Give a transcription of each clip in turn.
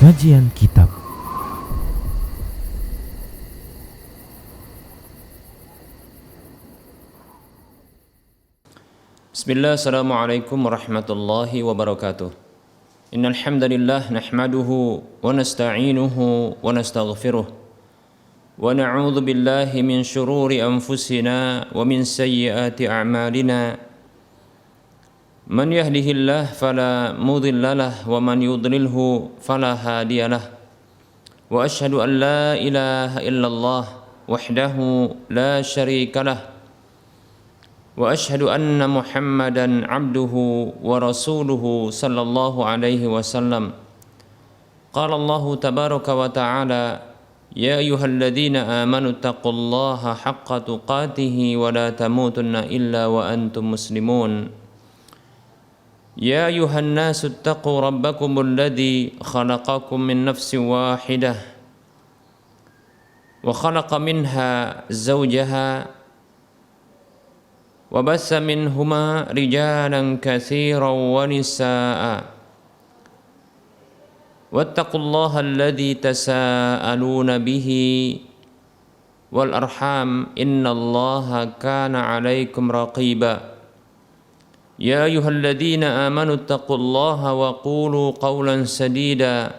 Kajian Kitab. Bismillah, assalamualaikum warahmatullahi wabarakatuh. Innal hamdalillah nahmaduhu wa nasta'inuhu wa nastaghfiruh wa na'udzu billahi min shururi anfusina wa min sayyiati a'malina. Man yahdihillahu fala mudilla lahu wa man yudlilhu fala hadiyalah. Wa asyhadu an la ilaha illallah wahdahu la syarika lah. Wa asyhadu anna Muhammadan abduhu wa rasuluhu sallallahu alaihi wasallam. Qala Allahu tabaraka wa ta'ala, ya ayyuhalladzina amanu taqullaha haqqa tuqatih wa la tamutunna illa wa antum muslimun. Ya ayyuhan nasu taqu rabbakumul ladzi khalaqakum min nafsin wahidah wa khalaqa minha zawjaha wa bassa minhuma rijalan katsiran wa nisaa'a wattaqullaha alladzi tasaaluna bihi wal arham innallaha kana 'alaikum raqiba. Ya ayyuhalladzina amanu taqullaha wa qulu qawlan sadida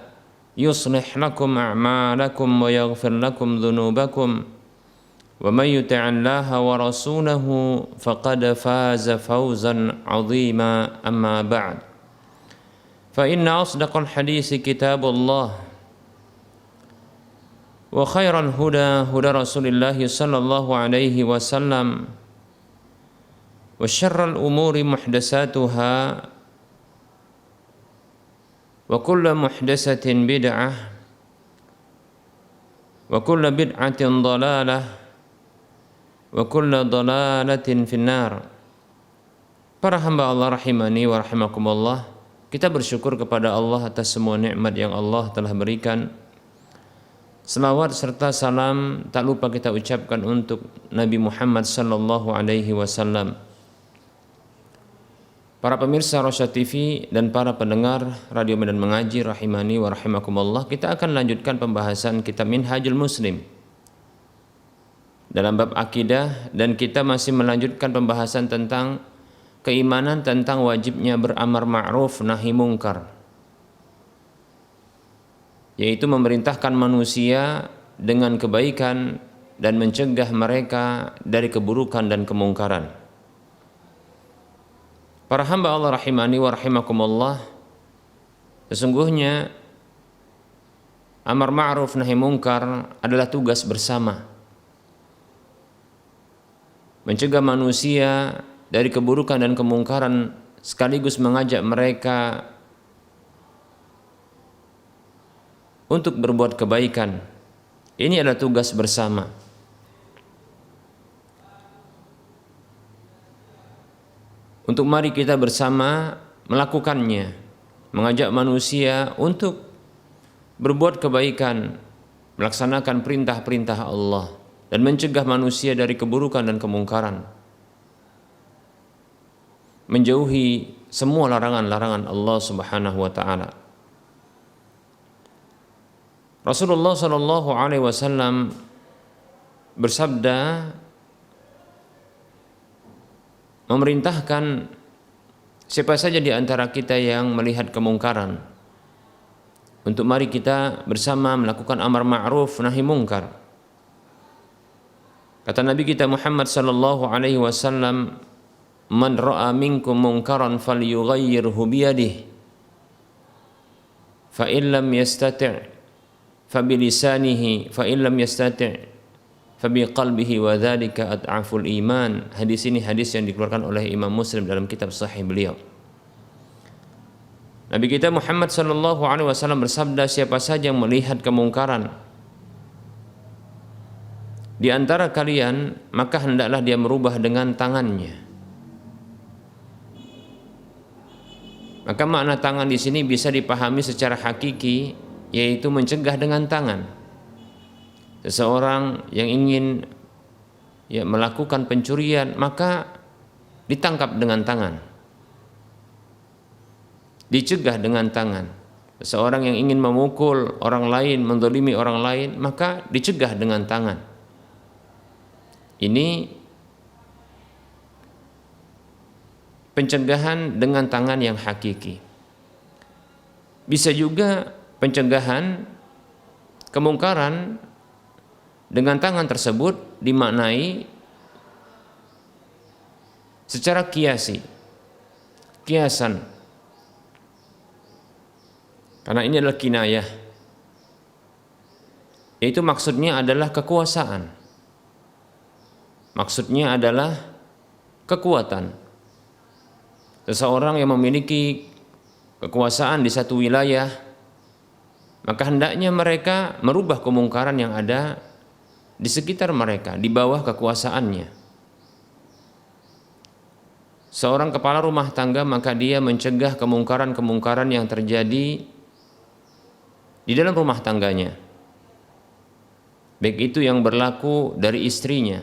yuslih lakum a'malakum wa yaghfir lakum dhunubakum wa may yuti'illaha wa rasulahu faqad faza fawzan 'azima. Amma ba'd, fa inna asdaqal hadisi kitabullah wa khairal huda huda Rasulillah sallallahu alaihi wasallam wa syarrul umuri muhdatsatuha wa kullu muhdatsatin bid'ah wa kullu bid'atin dhalalah wa kullu dhalalatin finnar. Para hamba Allah rahimani wa rahimakumullah, kita bersyukur kepada Allah atas semua nikmat yang Allah telah berikan. Selawat serta salam tak lupa kita ucapkan untuk Nabi Muhammad sallallahu alaihi wasallam. Para pemirsa Rosyad TV dan para pendengar Radio Medan Mengaji rahimani wa rahimakumullah, kita akan lanjutkan pembahasan kitab Minhajul Muslim dalam bab akidah, dan kita masih melanjutkan pembahasan tentang keimanan tentang wajibnya beramar ma'ruf nahi mungkar, yaitu memerintahkan manusia dengan kebaikan dan mencegah mereka dari keburukan dan kemungkaran. Para hamba Allah rahimani wa rahimakumullah, sesungguhnya amar ma'ruf nahi mungkar adalah tugas bersama, mencegah manusia dari keburukan dan kemungkaran sekaligus mengajak mereka untuk berbuat kebaikan. Ini adalah tugas bersama. Untuk mari kita bersama melakukannya, mengajak manusia untuk berbuat kebaikan, melaksanakan perintah-perintah Allah, dan mencegah manusia dari keburukan dan kemungkaran, menjauhi semua larangan-larangan Allah Subhanahu wa ta'ala. Rasulullah sallallahu alaihi wasallam bersabda, memerintahkan siapa saja di antara kita yang melihat kemungkaran untuk mari kita bersama melakukan amar ma'ruf nahi mungkar. Kata Nabi kita Muhammad sallallahu alaihi wasallam, man ra'a minkum munkaran falyughayyirhu biyadihi fa in lam yastati' fa bilisanihi fa in lam yastati' fa biqalbihi wa dzalika ad'aful iman. Hadis ini hadis yang dikeluarkan oleh Imam Muslim dalam kitab sahih beliau. Nabi kita Muhammad sallallahu alaihi wasallam bersabda, siapa saja yang melihat kemungkaran di antara kalian, maka hendaklah dia merubah dengan tangannya. Maka makna tangan di sini bisa dipahami secara hakiki, yaitu mencegah dengan tangan. Seseorang yang ingin melakukan pencurian, maka ditangkap dengan tangan, dicegah dengan tangan. Seseorang yang ingin memukul orang lain, menzalimi orang lain, maka dicegah dengan tangan. Ini pencegahan dengan tangan yang hakiki. Bisa juga pencegahan kemungkaran dengan tangan tersebut dimaknai secara kiasan. Karena ini adalah kinayah. Yaitu maksudnya adalah kekuasaan. Maksudnya adalah kekuatan. Seseorang yang memiliki kekuasaan di satu wilayah, maka hendaknya mereka merubah kemungkaran yang ada di sekitar mereka, di bawah kekuasaannya. Seorang kepala rumah tangga, maka dia mencegah kemungkaran-kemungkaran yang terjadi di dalam rumah tangganya, baik itu yang berlaku dari istrinya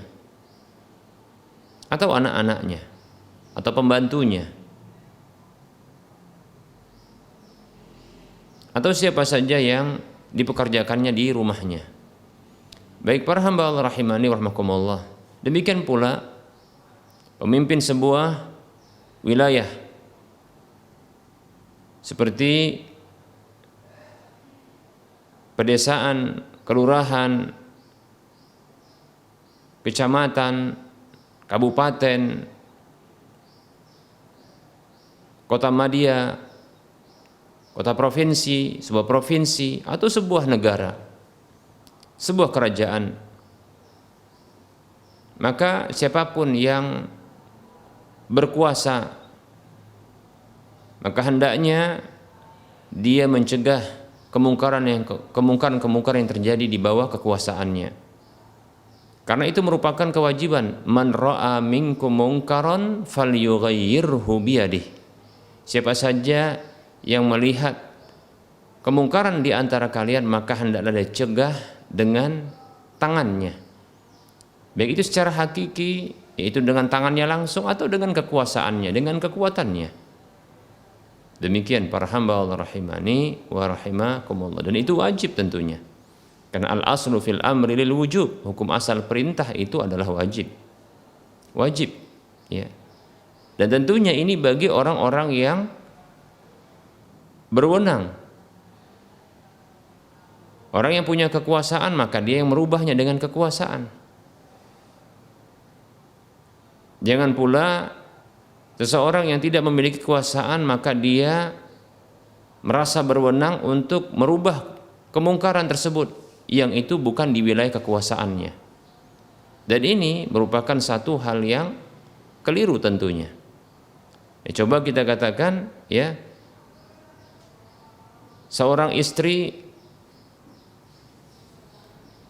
atau anak-anaknya atau pembantunya atau siapa saja yang dipekerjakannya di rumahnya. Baik para hamba Allah rahimani wa rahmakumullah, demikian pula pemimpin sebuah wilayah seperti pedesaan, kelurahan, kecamatan, kabupaten, kota madya, kota provinsi, sebuah provinsi atau sebuah negara, sebuah kerajaan. Maka siapapun yang berkuasa, maka hendaknya dia mencegah kemungkaran yang terjadi di bawah kekuasaannya. Karena itu merupakan kewajiban, man ra'a minkum munkaran falyughayyirhu biyadihi. Siapa saja yang melihat kemungkaran di antara kalian, maka hendaklah dia cegah dengan tangannya. Baik itu secara hakiki, yaitu dengan tangannya langsung, atau dengan kekuasaannya, dengan kekuatannya. Demikian para hamba Allah rahimani wa rahimakumullah. Dan itu wajib tentunya. Karena al-aslu fil amri lil wujub. Hukum asal perintah itu adalah wajib. Wajib, ya. Dan tentunya ini bagi orang-orang yang berwenang. Orang yang punya kekuasaan, maka dia yang merubahnya dengan kekuasaan. Jangan pula seseorang yang tidak memiliki kekuasaan, maka dia merasa berwenang untuk merubah kemungkaran tersebut yang itu bukan di wilayah kekuasaannya. Dan ini merupakan satu hal yang keliru tentunya. Coba kita katakan, ya, seorang istri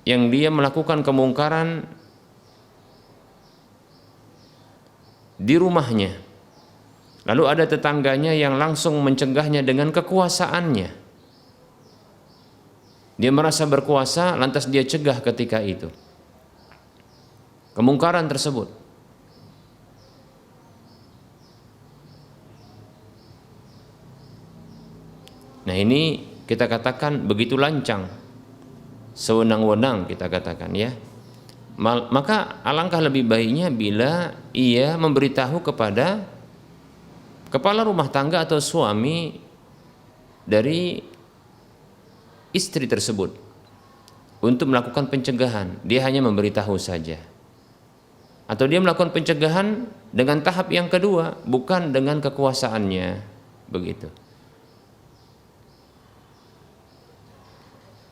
yang dia melakukan kemungkaran di rumahnya, lalu ada tetangganya yang langsung mencegahnya dengan kekuasaannya. Dia merasa berkuasa, lantas dia cegah ketika itu kemungkaran tersebut. Nah, ini kita katakan begitu lancang, sewenang-wenang kita katakan, ya. Maka alangkah lebih baiknya bila ia memberitahu kepada kepala rumah tangga atau suami dari istri tersebut untuk melakukan pencegahan. Dia hanya memberitahu saja, atau dia melakukan pencegahan dengan tahap yang kedua, bukan dengan kekuasaannya, begitu.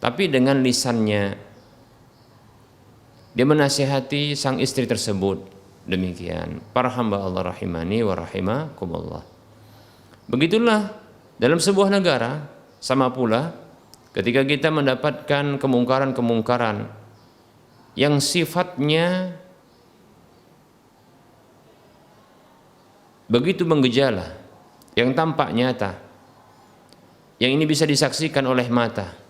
Tapi dengan lisannya dia menasihati sang istri tersebut. Demikian para hamba Allah rahimani wa rahimakumullah. Begitulah dalam sebuah negara, sama pula ketika kita mendapatkan kemungkaran-kemungkaran yang sifatnya begitu menggejala, yang tampak nyata, yang ini bisa disaksikan oleh mata.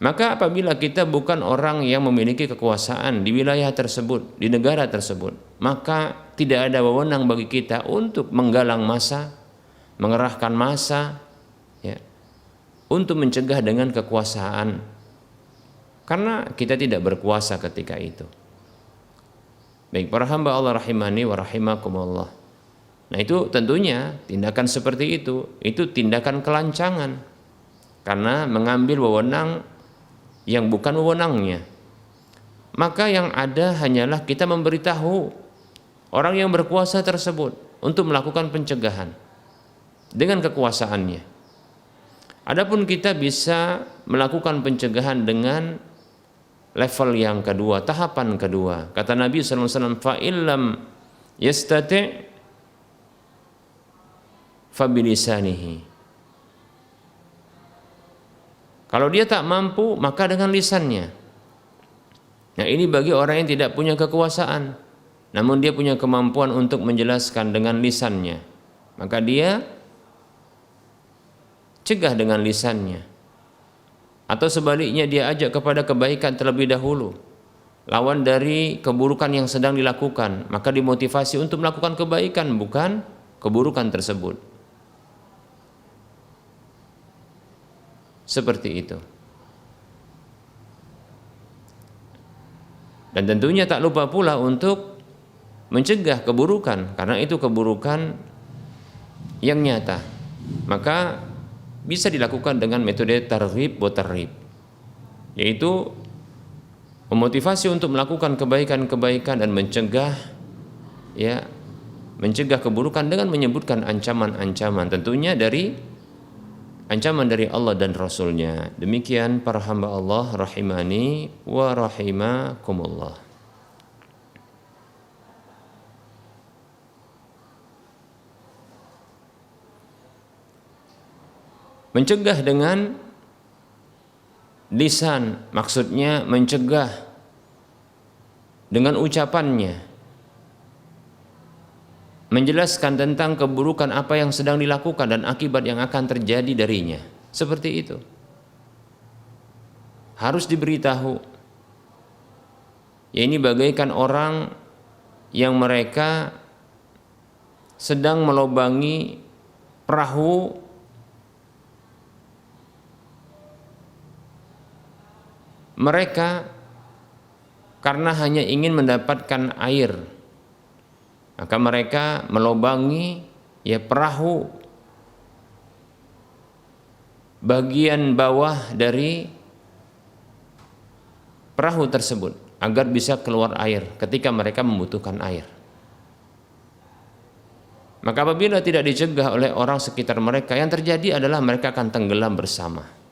Maka apabila kita bukan orang yang memiliki kekuasaan di wilayah tersebut, di negara tersebut, maka tidak ada wewenang bagi kita untuk menggalang massa, mengerahkan massa, ya, untuk mencegah dengan kekuasaan, karena kita tidak berkuasa ketika itu. Baik para hamba Allah rahimani wa rahimakumullah. Nah itu tentunya tindakan seperti itu tindakan kelancangan, karena mengambil wewenang yang bukan wewenangnya. Maka yang ada hanyalah kita memberitahu orang yang berkuasa tersebut untuk melakukan pencegahan dengan kekuasaannya. Adapun kita bisa melakukan pencegahan dengan level yang kedua, tahapan kedua. Kata Nabi SAW, fa illam yastati' fa bilisanihi. Kalau dia tak mampu, maka dengan lisannya. Nah ini bagi orang yang tidak punya kekuasaan, namun dia punya kemampuan untuk menjelaskan dengan lisannya, maka dia cegah dengan lisannya. Atau sebaliknya dia ajak kepada kebaikan terlebih dahulu, lawan dari keburukan yang sedang dilakukan, maka dimotivasi untuk melakukan kebaikan, bukan keburukan tersebut. Seperti itu. Dan tentunya tak lupa pula untuk mencegah keburukan, karena itu keburukan yang nyata. Maka bisa dilakukan dengan metode targhib wa tarhib, yaitu memotivasi untuk melakukan kebaikan-kebaikan dan mencegah keburukan dengan menyebutkan ancaman-ancaman, tentunya dari ancaman dari Allah dan Rasulnya. Demikian para hamba Allah rahimani wa rahimakumullah. Mencegah dengan lisan, maksudnya mencegah dengan ucapannya, menjelaskan tentang keburukan apa yang sedang dilakukan dan akibat yang akan terjadi darinya. Seperti itu. Harus diberitahu. Ya ini bagaikan orang yang mereka sedang melobangi perahu mereka karena hanya ingin mendapatkan air. Maka mereka melobangi perahu bagian bawah dari perahu tersebut agar bisa keluar air ketika mereka membutuhkan air. Maka apabila tidak dicegah oleh orang sekitar mereka, yang terjadi adalah mereka akan tenggelam bersama.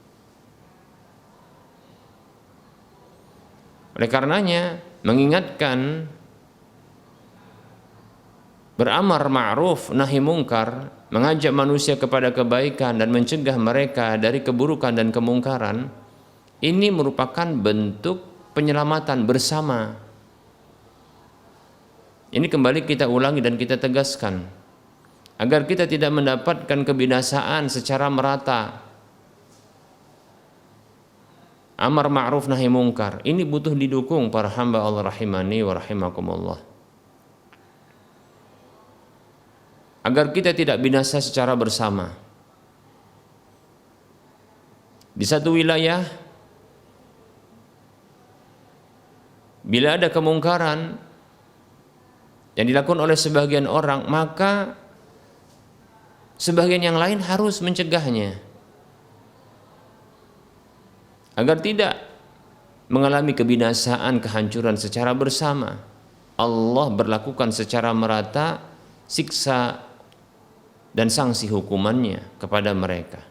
Oleh karenanya mengingatkan, beramar ma'ruf nahi mungkar, mengajak manusia kepada kebaikan dan mencegah mereka dari keburukan dan kemungkaran, ini merupakan bentuk penyelamatan bersama. Ini kembali kita ulangi dan kita tegaskan, agar kita tidak mendapatkan kebinasaan secara merata. Amar ma'ruf nahi mungkar ini butuh didukung para hamba Allah rahimani wa rahimakumullah, agar kita tidak binasa secara bersama. Di satu wilayah, bila ada kemungkaran yang dilakukan oleh sebagian orang, maka sebagian yang lain harus mencegahnya agar tidak mengalami kebinasaan, kehancuran secara bersama. Allah berlakukan secara merata siksa dan sanksi hukumannya kepada mereka.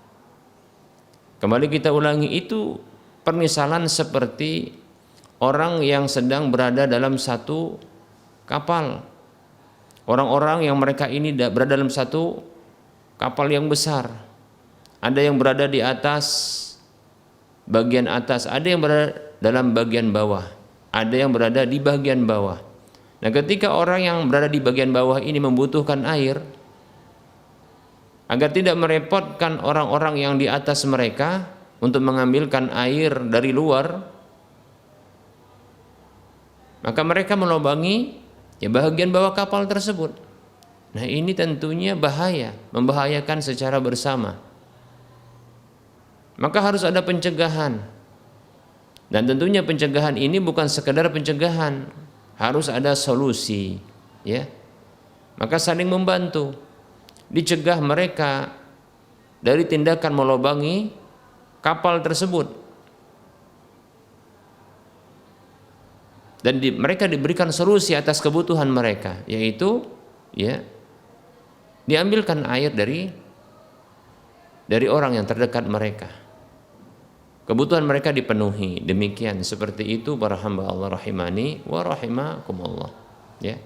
Kembali kita ulangi, itu permisalan seperti orang yang sedang berada dalam satu kapal. Orang-orang yang mereka ini berada dalam satu kapal yang besar. Ada yang berada di atas, bagian atas, ada yang berada dalam bagian bawah, ada yang berada di bagian bawah. Nah, ketika orang yang berada di bagian bawah ini membutuhkan air, agar tidak merepotkan orang-orang yang di atas mereka untuk mengambilkan air dari luar, maka mereka melobangi bagian bawah kapal tersebut. Nah, ini tentunya bahaya, membahayakan secara bersama. maka harus ada pencegahan. Dan tentunya pencegahan ini bukan sekedar pencegahan, harus ada solusi, ya. Maka saling membantu, dicegah mereka dari tindakan melobangi kapal tersebut. Dan mereka diberikan solusi atas kebutuhan mereka, yaitu ya diambilkan air dari orang yang terdekat mereka. Kebutuhan mereka dipenuhi. Demikian, seperti itu para hamba Allah rahimani wa rahimakumullah, ya.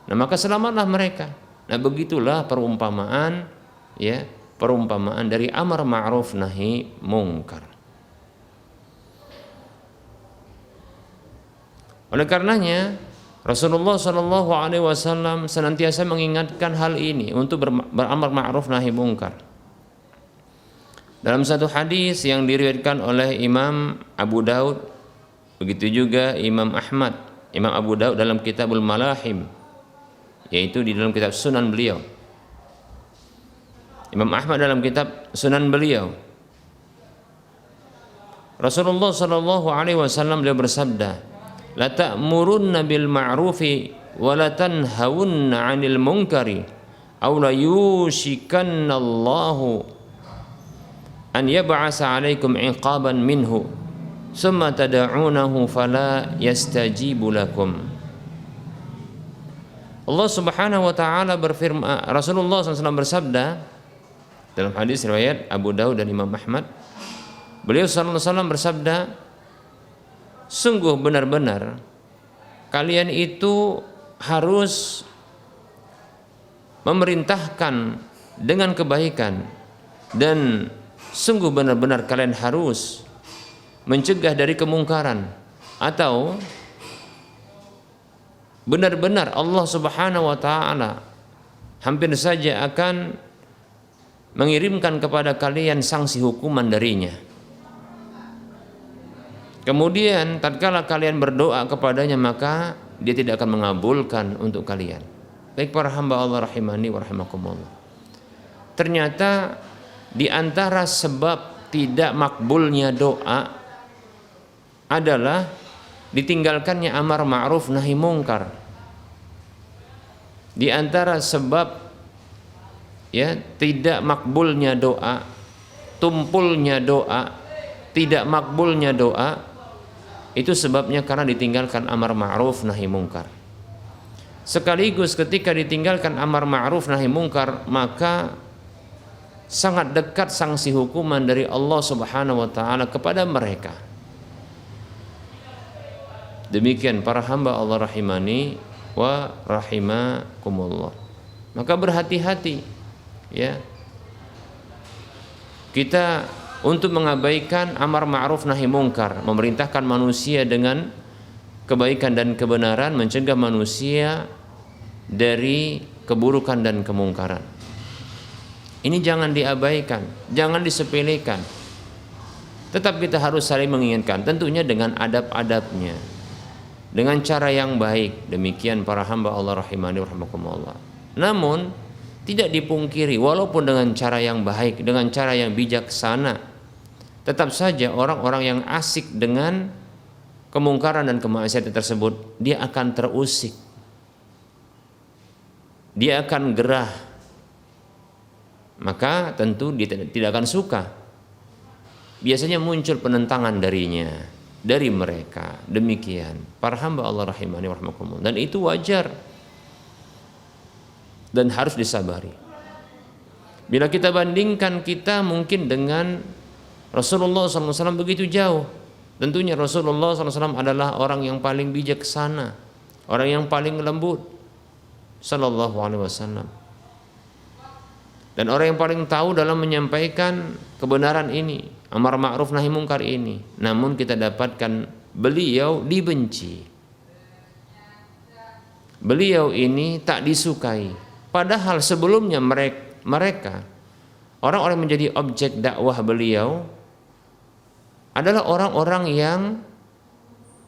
Nah, maka selamatlah mereka. Nah, begitulah perumpamaan, ya, perumpamaan dari amar ma'ruf nahi mungkar. Oleh karenanya Rasulullah Shallallahu Alaihi Wasallam senantiasa mengingatkan hal ini untuk beramar ma'ruf nahi mungkar. Dalam satu hadis yang diriwayatkan oleh Imam Abu Daud, begitu juga Imam Ahmad, Imam Abu Daud dalam Kitabul Malahim, yaitu di dalam kitab Sunan beliau. Imam Ahmad dalam kitab Sunan beliau. Rasulullah Shallallahu Alaihi Wasallam beliau bersabda, la ta'murunna bil ma'rufi wa la tanhawunna 'anil munkari aw la yushikanna Allahu an yab'asa 'alaikum 'iqaban minhu summa tad'unahu fala yastajibu lakum. Allah Subhanahu wa taala berfirman, Rasulullah SAW bersabda dalam hadis riwayat Abu Daud dan Imam Ahmad, beliau sallallahu alaihi wasallam bersabda, sungguh benar-benar kalian itu harus memerintahkan dengan kebaikan, dan sungguh benar-benar kalian harus mencegah dari kemungkaran, atau benar-benar Allah Subhanahu wa taala hampir saja akan mengirimkan kepada kalian sanksi hukuman darinya. Kemudian tatkala kalian berdoa kepadanya, maka dia tidak akan mengabulkan untuk kalian. Baik para hamba Allah rahimani wa rahimakumullah. Ternyata di antara sebab tidak makbulnya doa adalah ditinggalkannya amar ma'ruf nahi mungkar. Di antara sebab ya tidak makbulnya doa, tumpulnya doa, tidak makbulnya doa, itu sebabnya karena ditinggalkan amar ma'ruf nahi mungkar. Sekaligus ketika ditinggalkan amar ma'ruf nahi mungkar, maka sangat dekat sanksi hukuman dari Allah Subhanahu wa taala kepada mereka. Demikian para hamba Allah rahimani wa rahimakumullah. Maka berhati-hati, ya, kita untuk mengabaikan amar ma'ruf nahi mungkar, memerintahkan manusia dengan kebaikan dan kebenaran, mencegah manusia dari keburukan dan kemungkaran. Ini jangan diabaikan, jangan disepelekan. Tetap kita harus saling mengingatkan, tentunya dengan adab-adabnya, dengan cara yang baik. Demikian para hamba Allah rahimani wa rahimakumullah. Namun tidak dipungkiri, walaupun dengan cara yang baik, dengan cara yang bijaksana, tetap saja orang-orang yang asik dengan kemungkaran dan kemaksiatan tersebut, dia akan terusik, dia akan gerah, maka tentu dia tidak akan suka. Biasanya muncul penentangan darinya, dari mereka. Demikian para hamba Allah rahimani wa rahimakumullah. Dan itu wajar dan harus disabari. Bila kita bandingkan kita mungkin dengan Rasulullah SAW begitu jauh, tentunya Rasulullah SAW adalah orang yang paling bijaksana, orang yang paling lembut, Sallallahu Alaihi Wasallam, dan orang yang paling tahu dalam menyampaikan kebenaran ini, amar ma'ruf nahi mungkar ini. Namun kita dapatkan beliau dibenci, beliau ini tak disukai. Padahal sebelumnya mereka orang-orang yang menjadi objek dakwah beliau adalah orang-orang yang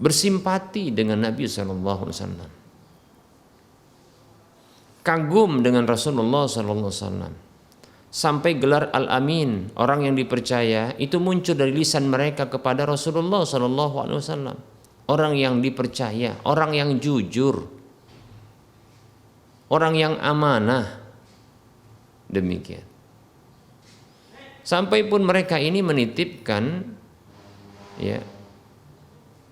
bersimpati dengan Nabi Sallallahu Alaihi Wasallam, kagum dengan Rasulullah Sallallahu Alaihi Wasallam, sampai gelar Al-Amin, orang yang dipercaya, itu muncul dari lisan mereka kepada Rasulullah SAW. Orang yang dipercaya, orang yang jujur, orang yang amanah. Demikian. Sampai pun mereka ini menitipkan ya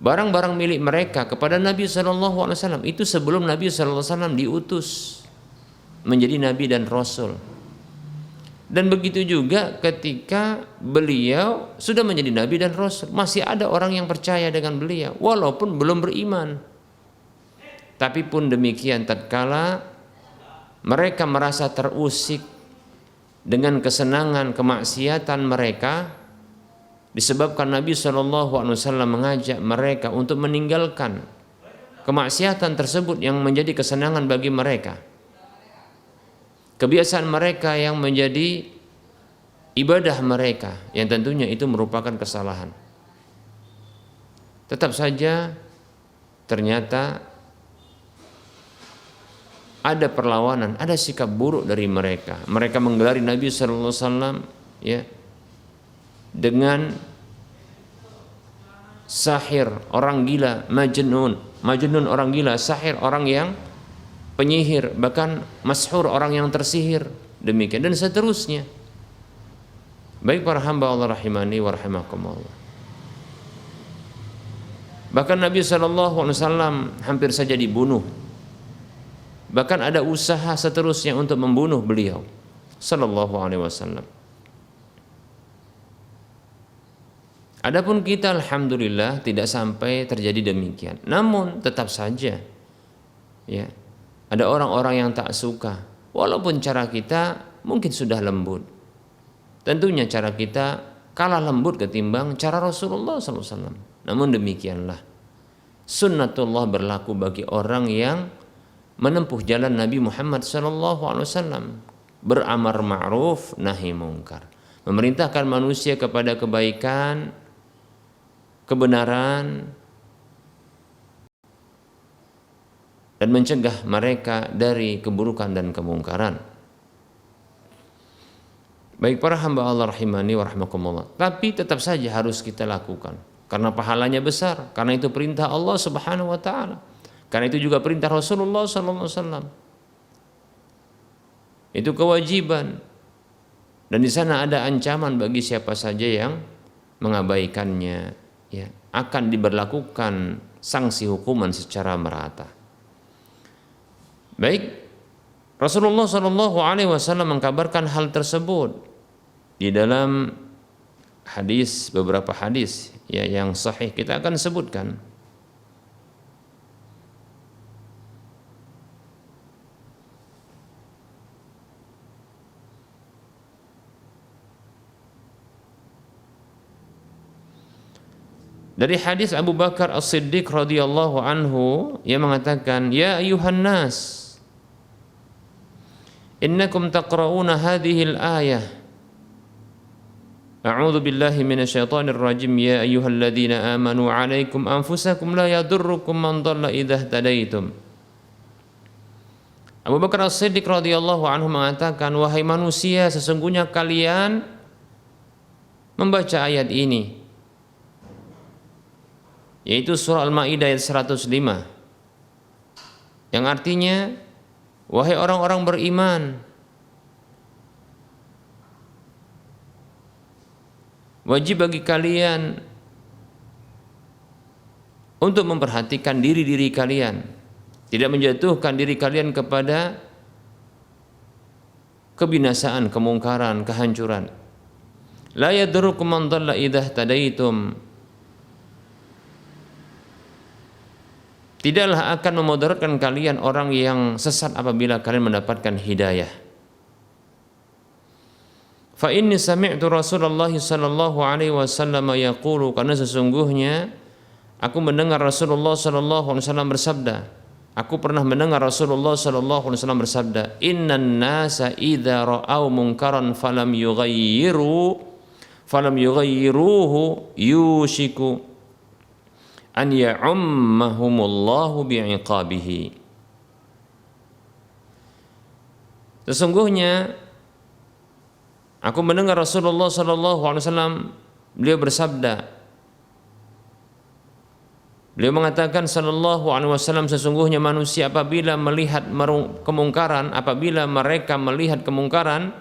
barang-barang milik mereka kepada Nabi SAW. Itu sebelum Nabi SAW diutus menjadi Nabi dan Rasul. Dan begitu juga ketika beliau sudah menjadi Nabi dan Rasul, masih ada orang yang percaya dengan beliau walaupun belum beriman. Tapi pun demikian, tatkala mereka merasa terusik dengan kesenangan kemaksiatan mereka, disebabkan Nabi SAW mengajak mereka untuk meninggalkan kemaksiatan tersebut yang menjadi kesenangan bagi mereka, kebiasaan mereka yang menjadi ibadah mereka, yang tentunya itu merupakan kesalahan. Tetap saja ternyata ada perlawanan, ada sikap buruk dari mereka. Mereka menggelari Nabi SAW ya dengan sahir, orang gila, majnun orang gila, sahir orang yang penyihir, bahkan mashur orang yang tersihir, demikian dan seterusnya. Baik para hamba Allah rahimani wa rahimakumullah. Bahkan Nabi SAW hampir saja dibunuh. Bahkan ada usaha seterusnya untuk membunuh beliau sallallahu alaihi wasallam. Adapun kita alhamdulillah tidak sampai terjadi demikian. Namun tetap saja ya, ada orang-orang yang tak suka walaupun cara kita mungkin sudah lembut. Tentunya cara kita kalah lembut ketimbang cara Rasulullah SAW. Namun demikianlah sunnatullah berlaku bagi orang yang menempuh jalan Nabi Muhammad SAW, beramar ma'ruf nahi mungkar, memerintahkan manusia kepada kebaikan, kebenaran, dan mencegah mereka dari keburukan dan kemungkaran. Baik para hamba Allah rahimani wa rahmakumullah, tapi tetap saja harus kita lakukan karena pahalanya besar, karena itu perintah Allah Subhanahu wa taala. Karena itu juga perintah Rasulullah SAW. Itu kewajiban. Dan di sana ada ancaman bagi siapa saja yang mengabaikannya. Ya, akan diberlakukan sanksi hukuman secara merata. Baik, Rasulullah SAW mengkabarkan hal tersebut di dalam hadis, beberapa hadis ya yang sahih kita akan sebutkan. Dari hadis Abu Bakar As-Siddiq radhiyallahu anhu yang mengatakan, "Ya ayuhan nas, innakum taqra'una hadhihi al-ayah. A'udzu billahi minasyaitonir rajim. Ya ayyuhalladzina amanu 'alaikum anfusakum la yadurrukum man dhalla idza ihtadaitum." Abu Bakar As-Siddiq radhiyallahu anhu mengatakan, "Wahai manusia, sesungguhnya kalian membaca ayat ini, yaitu surah Al-Maidah ayat 105, yang artinya, wahai orang-orang beriman, wajib bagi kalian untuk memperhatikan diri-diri kalian, tidak menjatuhkan diri kalian kepada kebinasaan, kemungkaran, kehancuran. La yadurrukum man dhalla idza ihtadaitum." Tidaklah akan memudaratkan kalian orang yang sesat apabila kalian mendapatkan hidayah. Fa inni sami'tu Rasulullah sallallahu alaihi wasallam yaqulu, karena sesungguhnya aku mendengar Rasulullah sallallahu alaihi wasallam bersabda. Aku pernah mendengar Rasulullah sallallahu alaihi wasallam bersabda, "Innan nasa idza ra'au munkaran falam yughayyiruhu yushiku an ya'ummahumullahu bi'iqabihi." Sesungguhnya Aku mendengar Rasulullah sallallahu alaihi wasallam beliau bersabda, beliau mengatakan sallallahu alaihi wasallam, sesungguhnya manusia apabila melihat kemungkaran, apabila mereka melihat kemungkaran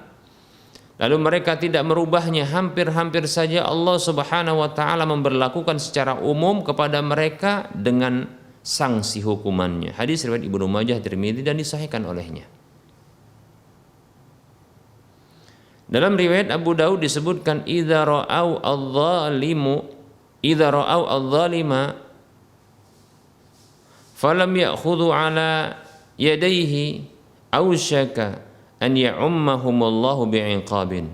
lalu mereka tidak merubahnya, hampir-hampir saja Allah Subhanahu wa taala memberlakukan secara umum kepada mereka dengan sanksi hukumannya. Hadis riwayat Ibnu Majah, Tirmidzi dan disahihkan olehnya. Dalam riwayat Abu Daud disebutkan idza ra'au adh-dhalima falam ya'khudhu ala yadayhi awshaka an ya'ummahumullahu bi'iqabin.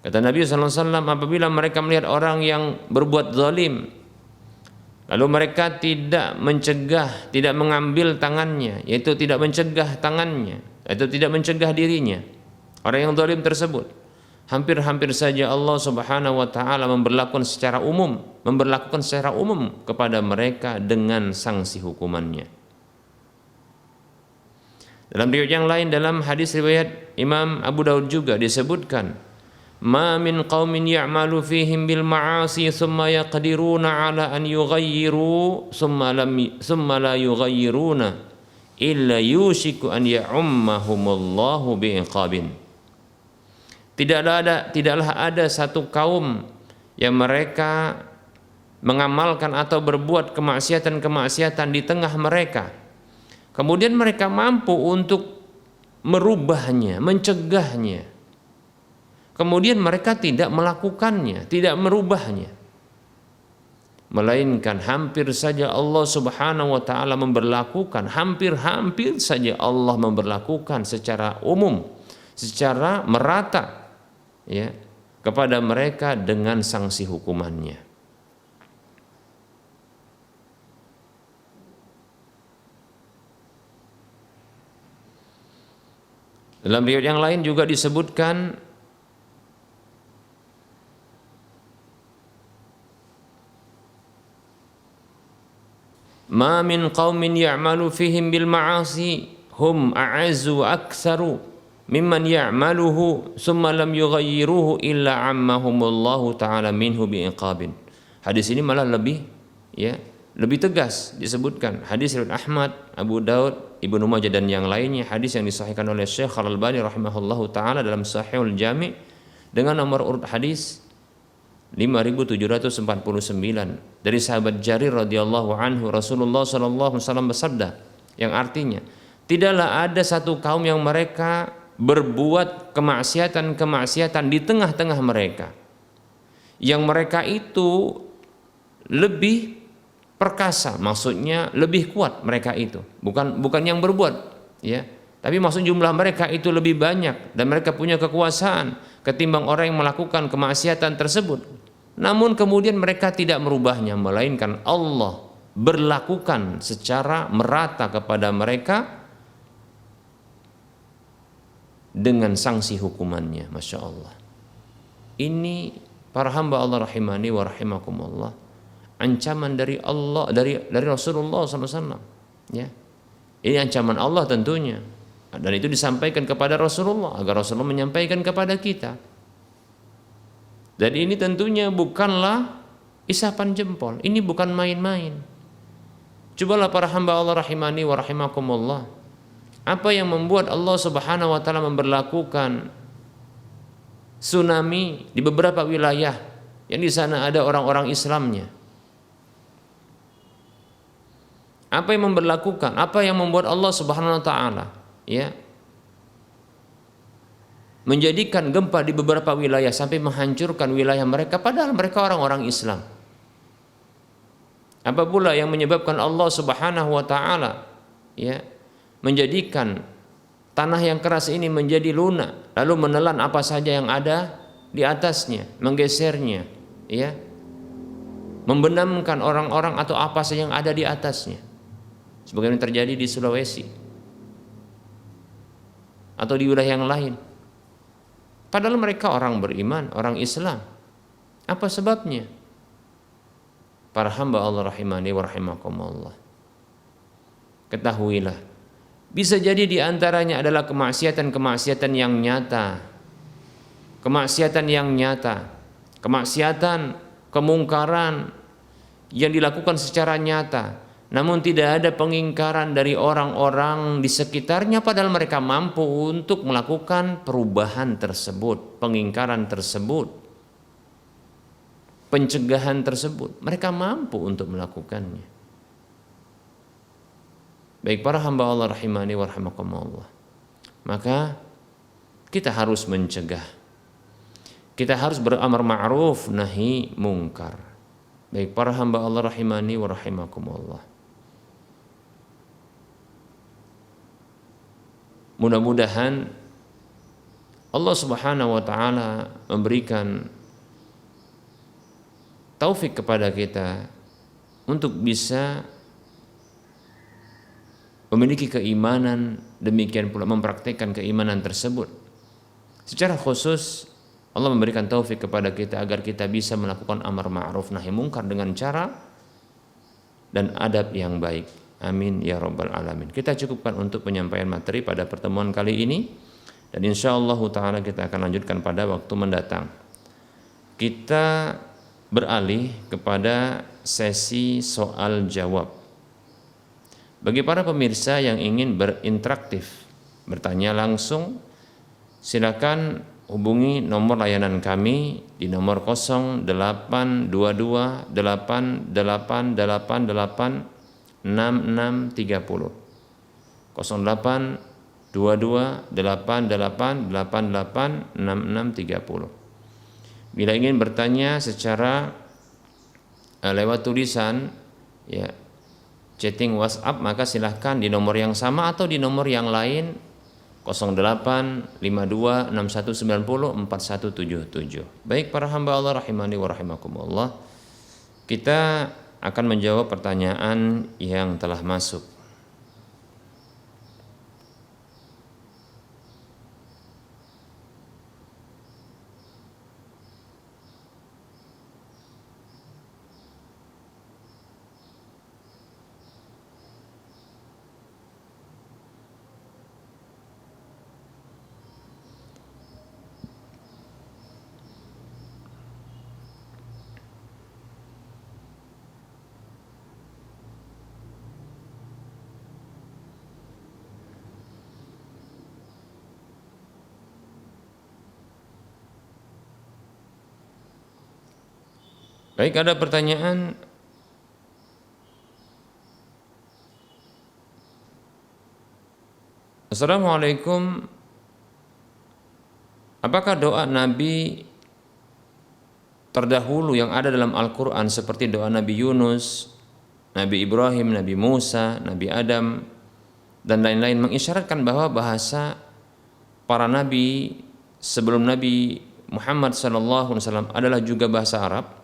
Kata Nabi sallallahu alaihi wasallam, apabila mereka melihat orang yang berbuat zalim lalu mereka tidak mencegah, tidak mengambil tangannya, yaitu tidak mencegah tangannya, yaitu tidak mencegah dirinya, orang yang zalim tersebut, hampir-hampir saja Allah Subhanahu wa taala memberlakukan secara umum kepada mereka dengan sanksi hukumannya. Dalam riwayat yang lain, dalam hadis riwayat Imam Abu Daud juga disebutkan, ma min qaumin ya'malu fihim bil ma'asi thumma yaqdiruna ala an yughayyiru thumma la yughayyiruna illa yushiku an ya'ummahumullahu bi'iqabin. Tidaklah ada satu kaum yang mereka mengamalkan atau berbuat kemaksiatan di tengah mereka, kemudian mereka mampu untuk merubahnya, mencegahnya, kemudian mereka tidak melakukannya, tidak merubahnya, melainkan hampir saja Allah Subhanahu wa taala memberlakukan, hampir saja Allah memberlakukan secara umum, secara merata, ya, kepada mereka dengan sanksi hukumannya. Dalam riwayat yang lain juga disebutkan ma min qaumin ya'malu fihim bil ma'asi hum a'azzu aktsaru mimman ya'maluhu summa lam yughayyiruhu illa ammahumullahu ta'ala minhu bi'iqabin. Hadis ini malah lebih tegas disebutkan. Hadis riwayat Ahmad, Abu Daud, Ibnu Majah dan yang lainnya, hadis yang disahihkan oleh Syekh Al-Albani rahimahullahu taala dalam Sahihul Jami' dengan nomor urut hadis 5749 dari sahabat Jarir radhiyallahu anhu, Rasulullah sallallahu alaihi wasallam bersabda yang artinya, tidaklah ada satu kaum yang mereka berbuat kemaksiatan di tengah-tengah mereka, yang mereka itu lebih perkasa, maksudnya lebih kuat mereka itu, bukan yang berbuat, ya, tapi maksud jumlah mereka itu lebih banyak dan mereka punya kekuasaan ketimbang orang yang melakukan kemaksiatan tersebut, namun kemudian mereka tidak merubahnya, melainkan Allah berlakukan secara merata kepada mereka dengan sanksi hukumannya. Masya Allah, ini para hamba Allah rahimani wa rahimakumullah, ancaman dari Allah, dari Rasulullah SAW, ya. Ini ancaman Allah tentunya, dan itu disampaikan kepada Rasulullah agar Rasulullah menyampaikan kepada kita. Dan ini tentunya bukanlah isapan jempol, ini bukan main-main. Cobalah para hamba Allah rahimani wa rahimakumullah, apa yang membuat Allah Subhanahu wa taala memberlakukan tsunami di beberapa wilayah yang di sana ada orang-orang Islamnya? Apa yang memberlakukan? Apa yang membuat Allah Subhanahu wa taala, ya, menjadikan gempa di beberapa wilayah sampai menghancurkan wilayah mereka, padahal mereka orang-orang Islam? Apa pula yang menyebabkan Allah Subhanahu wa taala, ya, menjadikan tanah yang keras ini menjadi lunak, lalu menelan apa saja yang ada di atasnya, menggesernya, ya, membenamkan orang-orang atau apa saja yang ada di atasnya, sebagaimana terjadi di Sulawesi atau di wilayah yang lain. Padahal mereka orang beriman, orang Islam. Apa sebabnya? Para hamba Allah rahimani wa rahimakumullah, ketahuilah Bisa jadi di antaranya adalah kemaksiatan-kemaksiatan yang nyata. Kemaksiatan yang nyata. Kemaksiatan, kemungkaran yang dilakukan secara nyata. Namun tidak ada pengingkaran dari orang-orang di sekitarnya padahal mereka mampu untuk melakukan perubahan tersebut, pengingkaran tersebut, pencegahan tersebut. Mereka mampu untuk melakukannya. Baik para hamba Allah rahimani wa rahimakumullah. Maka kita harus mencegah. Kita harus beramar ma'ruf nahi mungkar. Baik para hamba Allah rahimani wa rahimakumullah. Mudah-mudahan Allah Subhanahu wa taala memberikan taufik kepada kita untuk bisa memiliki keimanan, demikian pula mempraktikkan keimanan tersebut. Secara khusus Allah memberikan taufik kepada kita agar kita bisa melakukan amar ma'ruf nahi mungkar dengan cara dan adab yang baik. Amin ya rabbal alamin. Kita cukupkan untuk penyampaian materi pada pertemuan kali ini dan insyaallah taala kita akan lanjutkan pada waktu mendatang. Kita beralih kepada sesi soal jawab. Bagi para pemirsa yang ingin berinteraktif, bertanya langsung, silakan hubungi nomor layanan kami di nomor 0822 8888 6630 0822 8888 6630. Bila ingin bertanya secara lewat tulisan ya chatting WhatsApp maka silahkan di nomor yang sama atau di nomor yang lain 0852 6190 4177. Baik para hamba Allah rahimani wa rahimakumullah, kita akan menjawab pertanyaan yang telah masuk. Baik, ada pertanyaan. Assalamualaikum. Apakah doa Nabi terdahulu yang ada dalam Al-Quran seperti doa Nabi Yunus, Nabi Ibrahim, Nabi Musa, Nabi Adam, dan lain-lain mengisyaratkan bahwa bahasa para nabi sebelum Nabi Muhammad SAW adalah juga bahasa Arab?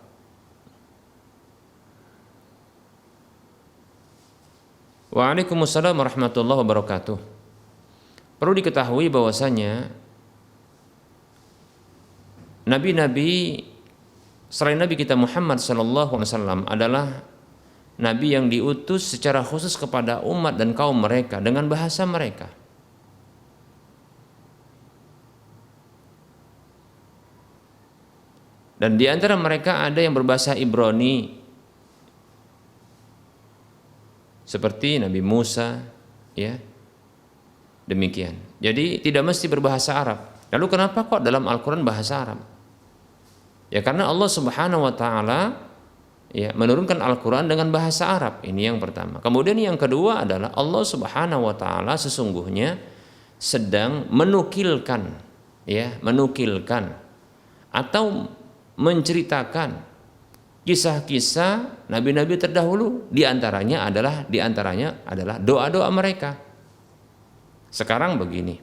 Waalaikumsalam warahmatullahi wabarakatuh. Perlu diketahui bahwasanya nabi-nabi selain Nabi kita Muhammad SAW adalah nabi yang diutus secara khusus kepada umat dan kaum mereka dengan bahasa mereka. Dan di antara mereka ada yang berbahasa Ibrani seperti Nabi Musa, ya. Demikian. Jadi tidak mesti berbahasa Arab. Lalu kenapa kok dalam Al-Qur'an bahasa Arab? Ya karena Allah Subhanahu wa taala ya menurunkan Al-Qur'an dengan bahasa Arab. Ini yang pertama. Kemudian yang kedua adalah Allah Subhanahu wa taala sesungguhnya sedang menukilkan atau menceritakan kisah-kisah nabi-nabi terdahulu, di antaranya adalah doa-doa mereka. Sekarang begini,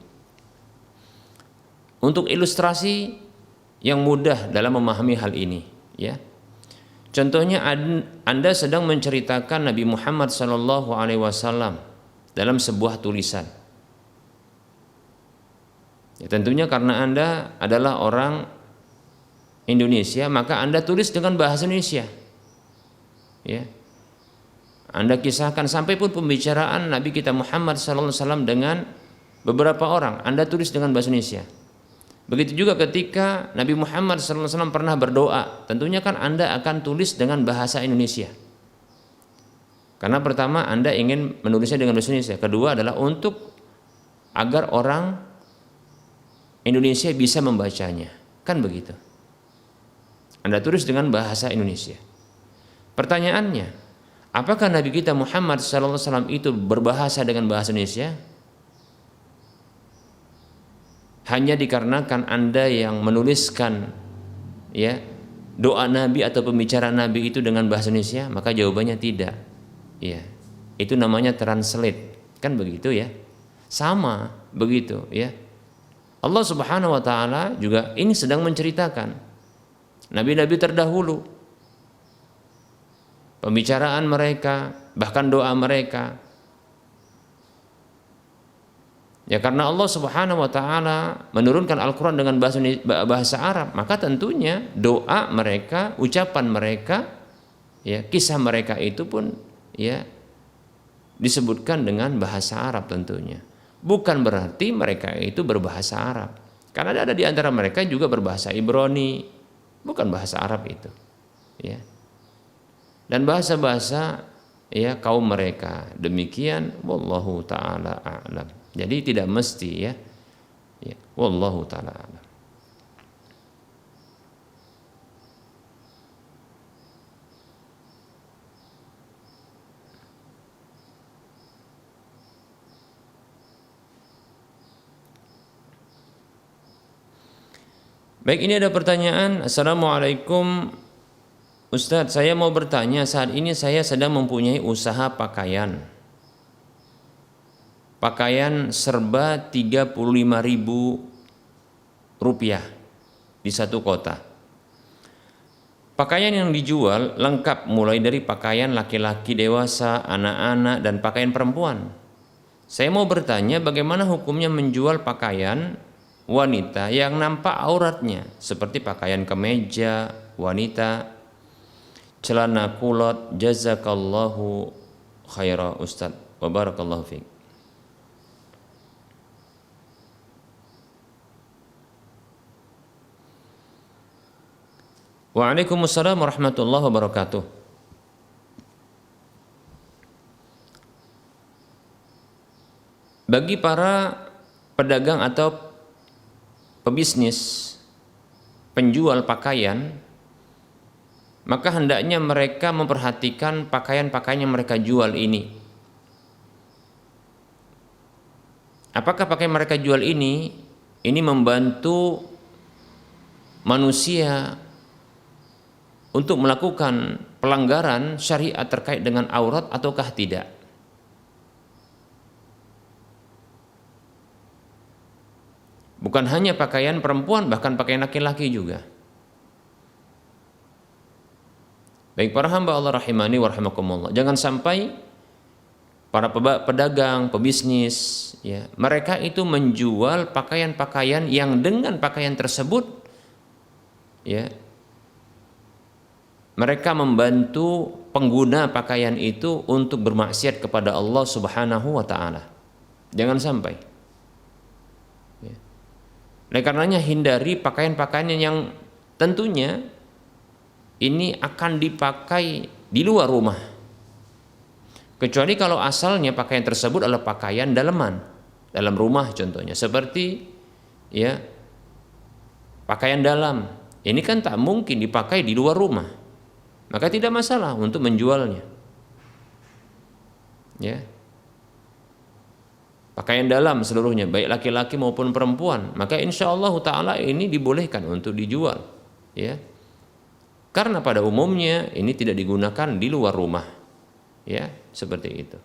untuk ilustrasi yang mudah dalam memahami hal ini, ya. Contohnya Anda sedang menceritakan Nabi Muhammad SAW dalam sebuah tulisan. Ya, tentunya karena Anda adalah orang Indonesia, maka Anda tulis dengan bahasa Indonesia. Ya. Anda kisahkan sampai pun pembicaraan Nabi kita Muhammad SAW dengan beberapa orang, Anda tulis dengan bahasa Indonesia. Begitu juga ketika Nabi Muhammad SAW pernah berdoa, tentunya kan Anda akan tulis dengan bahasa Indonesia. Karena pertama Anda ingin menulisnya dengan bahasa Indonesia, kedua adalah untuk agar orang Indonesia bisa membacanya, kan begitu. Anda tulis dengan bahasa Indonesia. Pertanyaannya, apakah Nabi kita Muhammad SAW itu berbahasa dengan bahasa Indonesia? Hanya dikarenakan Anda yang menuliskan ya doa Nabi atau pembicaraan Nabi itu dengan bahasa Indonesia? Maka jawabannya tidak. Ya, itu namanya translate, kan begitu ya? Sama begitu ya. Allah Subhanahu wa taala juga ini sedang menceritakan nabi-nabi terdahulu, pembicaraan mereka, bahkan doa mereka. Ya karena Allah Subhanahu wa taala menurunkan Al-Qur'an dengan bahasa Arab, maka tentunya doa mereka, ucapan mereka, ya kisah mereka itu pun ya disebutkan dengan bahasa Arab tentunya. Bukan berarti mereka itu berbahasa Arab. Karena ada di antara mereka juga berbahasa Ibrani, bukan bahasa Arab itu. Ya. Dan bahasa-bahasa ya kaum mereka. Demikian wallahu taala a'lam. Jadi tidak mesti ya. Ya, wallahu taala a'lam. Baik, ini ada pertanyaan. Assalamualaikum Ustadz, saya mau bertanya, saat ini saya sedang mempunyai usaha pakaian. Pakaian serba 35.000 rupiah di satu kota. Pakaian yang dijual lengkap mulai dari pakaian laki-laki dewasa, anak-anak, dan pakaian perempuan. Saya mau bertanya bagaimana hukumnya menjual pakaian wanita yang nampak auratnya seperti pakaian kemeja wanita, celana kulot. Jazakallahu khaira Ustaz wa barakallahu fiik. Waalaikumsalam warahmatullahi wabarakatuh. Bagi para pedagang atau pebisnis penjual pakaian, maka hendaknya mereka memperhatikan pakaian-pakaian yang mereka jual ini. Apakah pakaian mereka jual ini membantu manusia untuk melakukan pelanggaran syariat terkait dengan aurat ataukah tidak? Bukan hanya pakaian perempuan, bahkan pakaian laki-laki juga. Baik para hamba Allah rahimani wa rahimakumullah, jangan sampai para pedagang, pebisnis, ya, mereka itu menjual pakaian-pakaian yang dengan pakaian tersebut, ya, mereka membantu pengguna pakaian itu untuk bermaksiat kepada Allah Subhanahu wa taala. Jangan sampai. Oleh karenanya hindari pakaian-pakaian yang tentunya ini akan dipakai di luar rumah. Kecuali kalau asalnya pakaian tersebut adalah pakaian daleman, dalam rumah contohnya, seperti ya pakaian dalam. Ini kan tak mungkin dipakai di luar rumah. Maka tidak masalah untuk menjualnya. Ya. Pakaian dalam seluruhnya, baik laki-laki maupun perempuan, maka insya Allah Ta'ala ini dibolehkan untuk dijual, ya. Karena pada umumnya ini tidak digunakan di luar rumah, ya, seperti itu.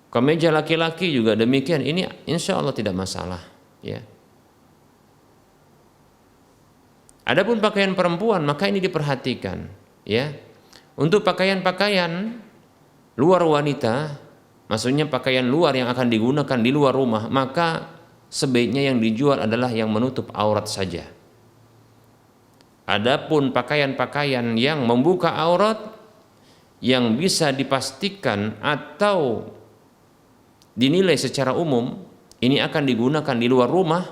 Kemeja laki-laki juga demikian, ini insya Allah tidak masalah, ya. Adapun pakaian perempuan, maka ini diperhatikan, ya. Untuk pakaian-pakaian luar wanita, maksudnya pakaian luar yang akan digunakan di luar rumah, maka sebaiknya yang dijual adalah yang menutup aurat saja. Adapun pakaian-pakaian yang membuka aurat yang bisa dipastikan atau dinilai secara umum ini akan digunakan di luar rumah,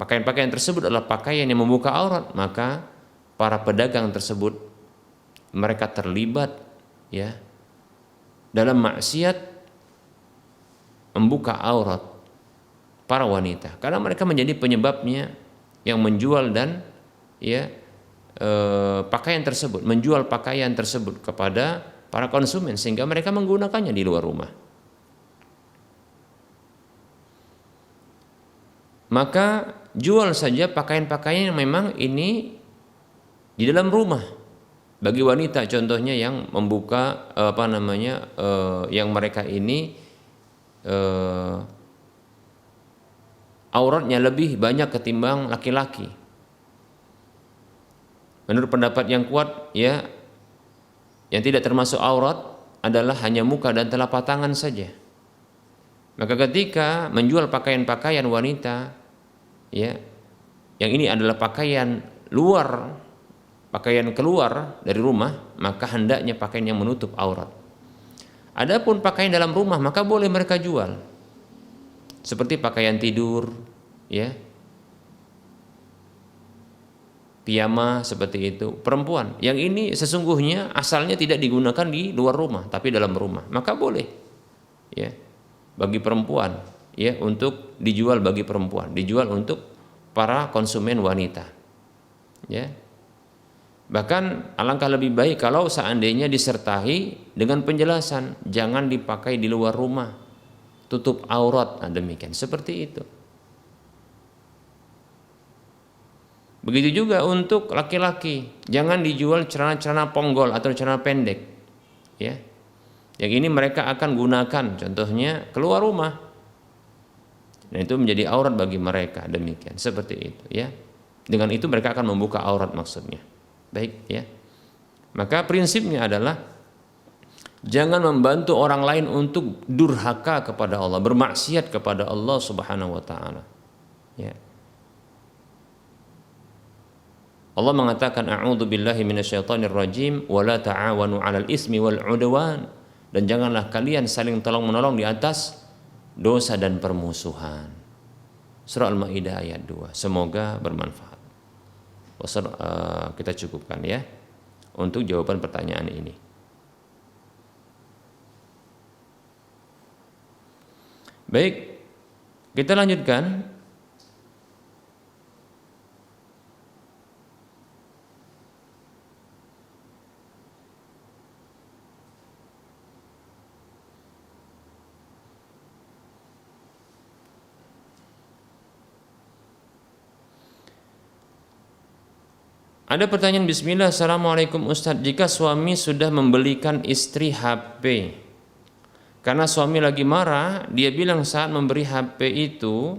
pakaian-pakaian tersebut adalah pakaian yang membuka aurat, maka para pedagang tersebut mereka terlibat ya dalam maksiat membuka aurat para wanita, karena mereka menjadi penyebabnya yang menjual dan ya pakaian tersebut, menjual pakaian tersebut kepada para konsumen sehingga mereka menggunakannya di luar rumah. Maka jual saja pakaian-pakaian yang memang ini di dalam rumah bagi wanita, contohnya yang membuka yang mereka ini auratnya lebih banyak ketimbang laki-laki. Menurut pendapat yang kuat ya, yang tidak termasuk aurat adalah hanya muka dan telapak tangan saja. Maka ketika menjual pakaian-pakaian wanita ya, yang ini adalah pakaian luar, pakaian keluar dari rumah, maka hendaknya pakaian yang menutup aurat. Adapun pakaian dalam rumah maka boleh mereka jual, seperti pakaian tidur ya, piyama seperti itu perempuan, yang ini sesungguhnya asalnya tidak digunakan di luar rumah tapi dalam rumah, maka boleh ya bagi perempuan ya, untuk dijual bagi perempuan, dijual untuk para konsumen wanita ya. Bahkan alangkah lebih baik kalau seandainya disertai dengan penjelasan jangan dipakai di luar rumah, tutup aurat, nah demikian, seperti itu. Begitu juga untuk laki-laki, jangan dijual celana-celana ponggol atau celana pendek ya. Yang ini mereka akan gunakan contohnya keluar rumah, nah itu menjadi aurat bagi mereka, demikian, seperti itu ya. Dengan itu mereka akan membuka aurat maksudnya. Baik ya. Maka prinsipnya adalah jangan membantu orang lain untuk durhaka kepada Allah, bermaksiat kepada Allah Subhanahu wa taala. Ya. Allah mengatakan a'udzu billahi minasyaitonir rajim wa la ta'awanu 'alal ismi wal 'udwan, dan janganlah kalian saling tolong-menolong di atas dosa dan permusuhan. Surah Al-Maidah ayat 2. Semoga bermanfaat. Kita cukupkan ya untuk jawaban pertanyaan ini. Baik, kita lanjutkan. Ada pertanyaan, bismillah, assalamualaikum Ustadz, jika suami sudah membelikan istri HP karena suami lagi marah, dia bilang saat memberi HP itu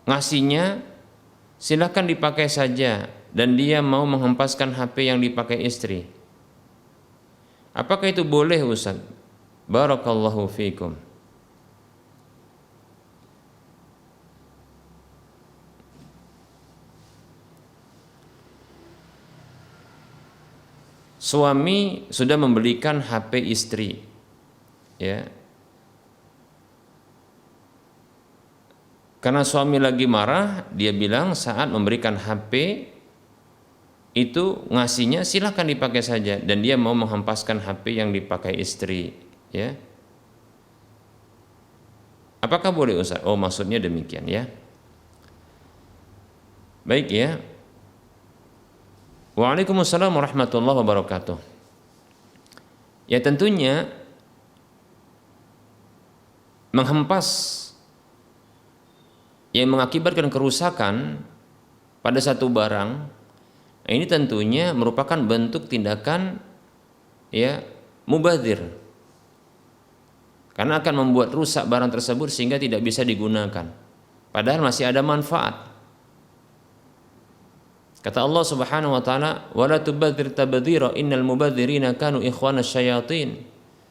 ngasihnya silakan dipakai saja, dan dia mau menghempaskan HP yang dipakai istri, apakah itu boleh Ustadz? Barakallahu fiikum. Suami sudah membelikan HP istri ya, karena suami lagi marah, dia bilang saat memberikan HP itu ngasihnya silahkan dipakai saja, dan dia mau menghempaskan HP yang dipakai istri ya. Apakah boleh Ustaz? Oh, maksudnya demikian ya. Baik ya. Waalaikumsalam warahmatullahi wabarakatuh. Ya tentunya menghempas yang mengakibatkan kerusakan pada satu barang, ini tentunya merupakan bentuk tindakan ya mubadzir, karena akan membuat rusak barang tersebut sehingga tidak bisa digunakan, padahal masih ada manfaat. Kata Allah Subhanahu wa taala, "Wala tubadzir tabdzira innal mubadzirina kanu ikhwanas syayatin."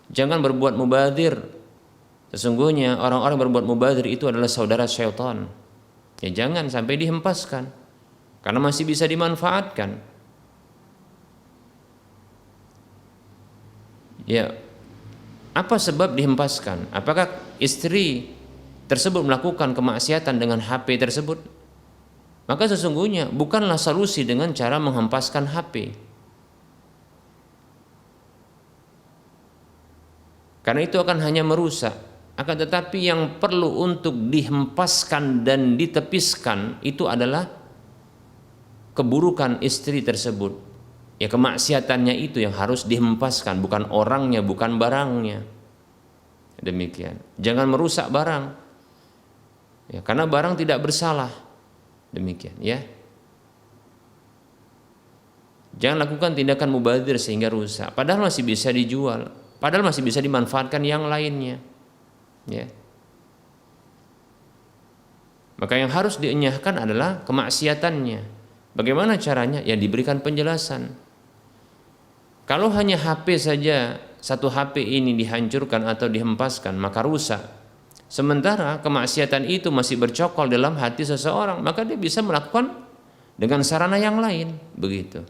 Jangan berbuat mubadzir. Sesungguhnya orang-orang berbuat mubadzir itu adalah saudara syaitan. Ya jangan sampai dihempaskan, karena masih bisa dimanfaatkan. Ya, apa sebab dihempaskan? Apakah istri tersebut melakukan kemaksiatan dengan HP tersebut? Maka sesungguhnya bukanlah solusi dengan cara menghempaskan HP. Karena itu akan hanya merusak. Akan tetapi yang perlu untuk dihempaskan dan ditepiskan itu adalah keburukan istri tersebut. Ya, kemaksiatannya itu yang harus dihempaskan, bukan orangnya, bukan barangnya. Demikian. Jangan merusak barang. Ya, karena barang tidak bersalah. Demikian, ya. Jangan lakukan tindakan mubadzir sehingga rusak. Padahal masih bisa dijual. Padahal masih bisa dimanfaatkan yang lainnya. Ya. Maka yang harus dienyahkan adalah kemaksiatannya. Bagaimana caranya? Ya diberikan penjelasan. Kalau hanya HP saja, satu HP ini dihancurkan atau dihempaskan, maka rusak. Sementara kemaksiatan itu masih bercokol dalam hati seseorang, maka dia bisa melakukan dengan sarana yang lain, begitu.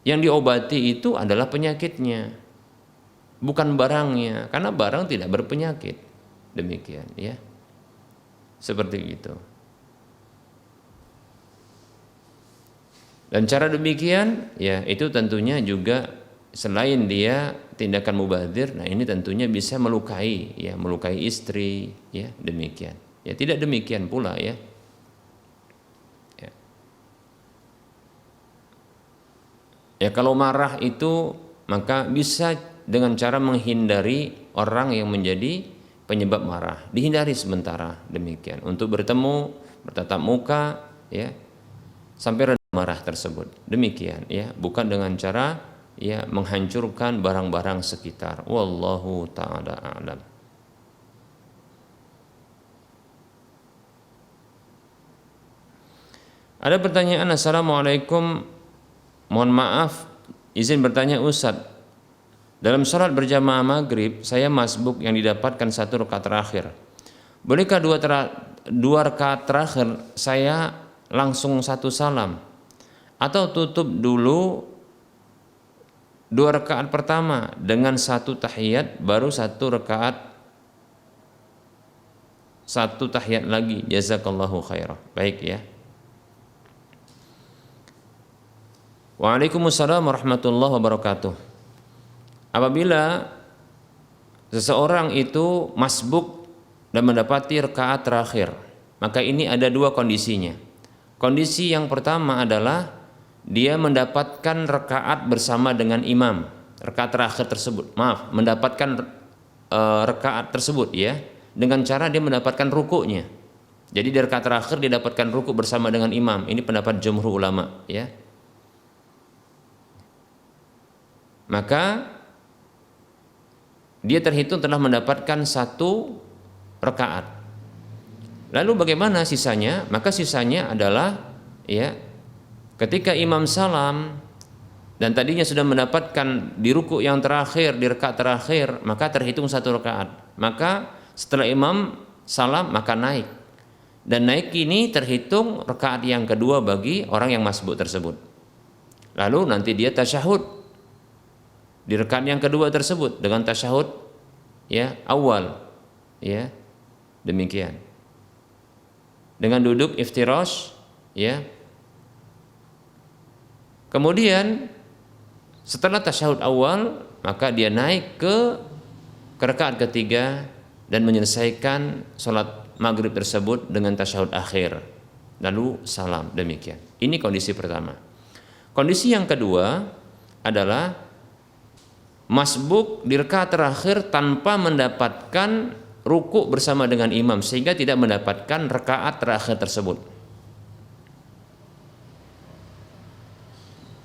Yang diobati itu adalah penyakitnya, bukan barangnya, karena barang tidak berpenyakit. Demikian, ya. Seperti itu. Dan cara demikian, ya itu tentunya juga selain dia tindakan mubadzir, nah ini tentunya bisa melukai, ya melukai istri, ya demikian. Ya tidak demikian pula, ya. Ya kalau marah itu maka bisa dengan cara menghindari orang yang menjadi penyebab marah, dihindari sementara, demikian. Untuk bertemu, bertatap muka, ya sampai reda marah tersebut, demikian, ya bukan dengan cara ya menghancurkan barang-barang sekitar. Wallahu ta'ala a'lam. Ada pertanyaan, assalamualaikum, mohon maaf izin bertanya Ustadz, dalam sholat berjamaah maghrib saya masbuk yang didapatkan 1 rakaat terakhir, bolehkah dua rakaat terakhir saya langsung 1 salam atau tutup dulu 2 rakaat pertama dengan 1 tahiyat baru 1 rakaat 1 tahiyat lagi? Jazakallahu khairah. Baik, ya. Waalaikumsalam warahmatullahi wabarakatuh. Apabila seseorang itu masbuk dan mendapati rakaat terakhir, maka ini ada 2 kondisinya. Kondisi yang pertama adalah dia mendapatkan rakaat bersama dengan imam, rakaat terakhir tersebut, mendapatkan rakaat tersebut, ya, dengan cara dia mendapatkan rukuknya. Jadi di rakaat terakhir dia dapatkan rukuk bersama dengan imam. Ini pendapat jumhur ulama, ya. Maka dia terhitung telah mendapatkan 1 rakaat. Lalu bagaimana sisanya? Maka sisanya adalah, ya, ketika imam salam dan tadinya sudah mendapatkan di rukuk yang terakhir, di rakaat terakhir, maka terhitung 1 rakaat. Maka setelah imam salam maka naik. Dan naik ini terhitung rakaat yang kedua bagi orang yang masbuk tersebut. Lalu nanti dia tasyahud di rakaat yang kedua tersebut dengan tasyahud, ya, awal, ya. Demikian. Dengan duduk iftirash, ya. Kemudian setelah tasyahud awal, maka dia naik ke rakaat ketiga dan menyelesaikan sholat maghrib tersebut dengan tasyahud akhir, lalu salam. Demikian. Ini kondisi pertama. Kondisi yang kedua adalah masbuk di rakaat terakhir tanpa mendapatkan rukuk bersama dengan imam, sehingga tidak mendapatkan rakaat terakhir tersebut.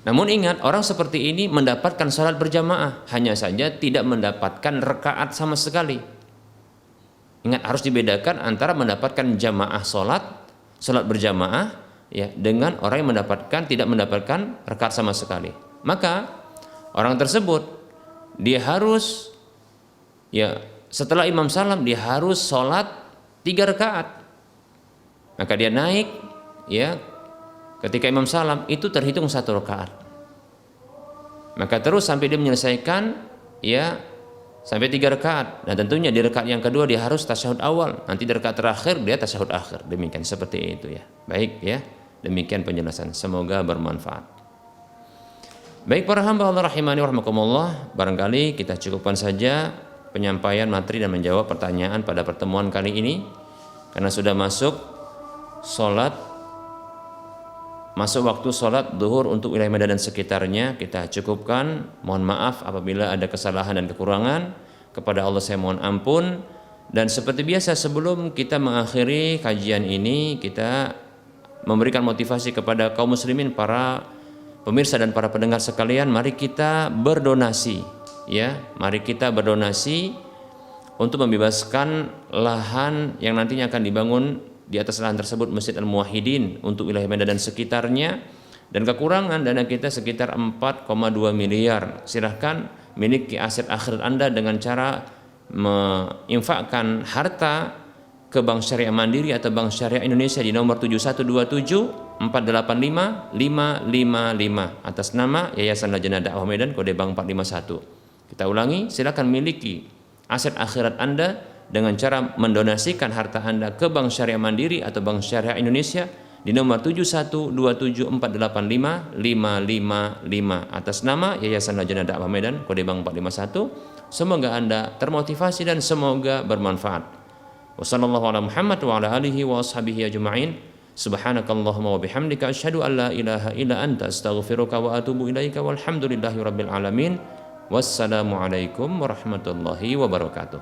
Namun ingat, orang seperti ini mendapatkan salat berjamaah, hanya saja tidak mendapatkan rakaat sama sekali. Ingat, harus dibedakan antara mendapatkan jamaah salat berjamaah, ya, dengan orang yang tidak mendapatkan rakaat sama sekali. Maka orang tersebut dia harus, ya, setelah imam salam dia harus sholat 3 rakaat. Maka dia naik, ya, ketika imam salam itu terhitung 1 rakaat. Maka terus sampai dia menyelesaikan, ya, sampai 3 rakaat. Dan tentunya di rakaat yang kedua dia harus tasyahud awal. Nanti di rakaat terakhir dia tasyahud akhir. Demikian, seperti itu ya. Baik ya, demikian penjelasan. Semoga bermanfaat. Baik para hamba Allah rahimani wa rahmakumullah, barangkali kita cukupkan saja penyampaian materi dan menjawab pertanyaan pada pertemuan kali ini, karena sudah masuk waktu sholat duhur untuk wilayah Medan dan sekitarnya. Kita cukupkan. Mohon maaf apabila ada kesalahan dan kekurangan. Kepada Allah saya mohon ampun. Dan seperti biasa sebelum kita mengakhiri kajian ini, kita memberikan motivasi kepada kaum muslimin, para pemirsa dan para pendengar sekalian, mari kita berdonasi, ya, mari kita berdonasi untuk membebaskan lahan yang nantinya akan dibangun di atas lahan tersebut Masjid Al-Muwahhidin untuk wilayah Medan dan sekitarnya. Dan kekurangan dana kita sekitar 4,2 miliar. Silahkan miliki aset akhirat Anda dengan cara menginfakkan harta ke Bank Syariah Mandiri atau Bank Syariah Indonesia di nomor 7127-485-555 atas nama Yayasan Lajnah Dakwah Medan, kode bank 451. Kita ulangi, silakan miliki aset akhirat Anda dengan cara mendonasikan harta Anda ke Bank Syariah Mandiri atau Bank Syariah Indonesia di nomor 7127-485-555 atas nama Yayasan Lajnah Dakwah Medan, kode bank 451. Semoga Anda termotivasi dan semoga bermanfaat. Wassallallahu ala Muhammad wa ala alihi wa ashabihi ajma'in. Subhanakallahumma wa bihamdika asyhadu an la ilaha illa anta astaghfiruka wa atubu ilaika walhamdulillahi rabbil alamin. Wassalamu alaikum warahmatullahi wabarakatuh.